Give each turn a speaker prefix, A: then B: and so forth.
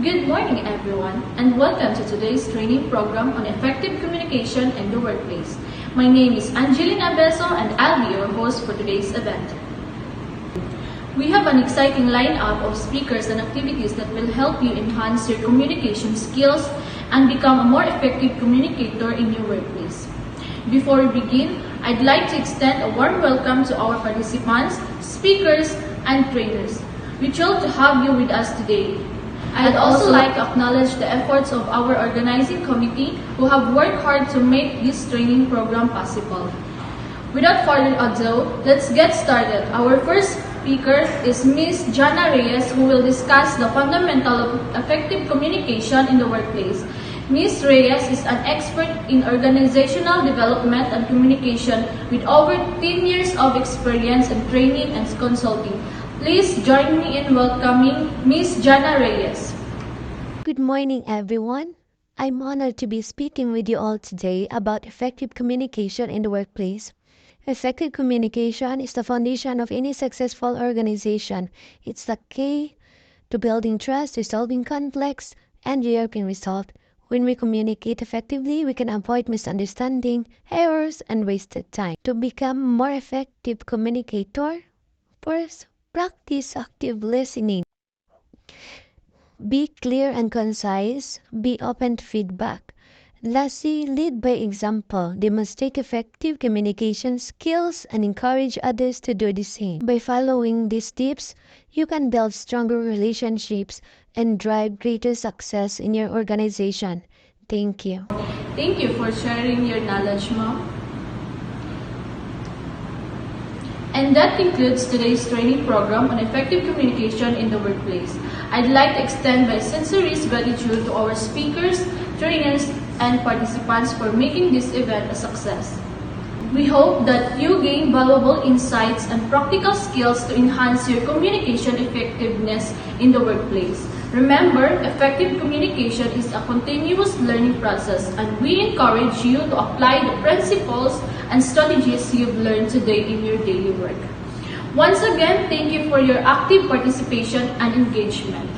A: Good morning, everyone, and welcome to today's training program on effective communication in the workplace. My name is Angelina Beso, and I'll be your host for today's event. We have an exciting lineup of speakers and activities that will help you enhance your communication skills and become a more effective communicator in your workplace. Before we begin, I'd like to extend a warm welcome to our participants, speakers, and trainers. We're thrilled to have you with us today. I'd also like to acknowledge the efforts of our organizing committee who have worked hard to make this training program possible. Without further ado, let's get started. Our first speaker is Ms. Jana Reyes, who will discuss the fundamental of effective communication in the workplace. Ms. Reyes is an expert in organizational development and communication with over 10 years of experience in training and consulting. Please join me in welcoming Ms. Jana Reyes.
B: Good morning, everyone. I'm honored to be speaking with you all today about effective communication in the workplace. Effective communication is the foundation of any successful organization. It's the key to building trust, resolving conflicts, and delivering results. When we communicate effectively, we can avoid misunderstanding, errors, and wasted time. To become a more effective communicator, first, practice active listening. Be clear and concise. Be open to feedback. Lastly, lead by example. Demonstrate effective communication skills and encourage others to do the same. By following these tips, you can build stronger relationships and drive greater success in your organization. Thank you.
A: Thank you for sharing your knowledge, Ma'am. And that concludes today's training program on effective communication in the workplace. I'd like to extend my sincerest gratitude to our speakers, trainers, and participants for making this event a success. We hope that you gain valuable insights and practical skills to enhance your communication effectiveness in the workplace. Remember, effective communication is a continuous learning process, and we encourage you to apply the principles and strategies you've learned today in your daily work. Once again, thank you for your active participation and engagement.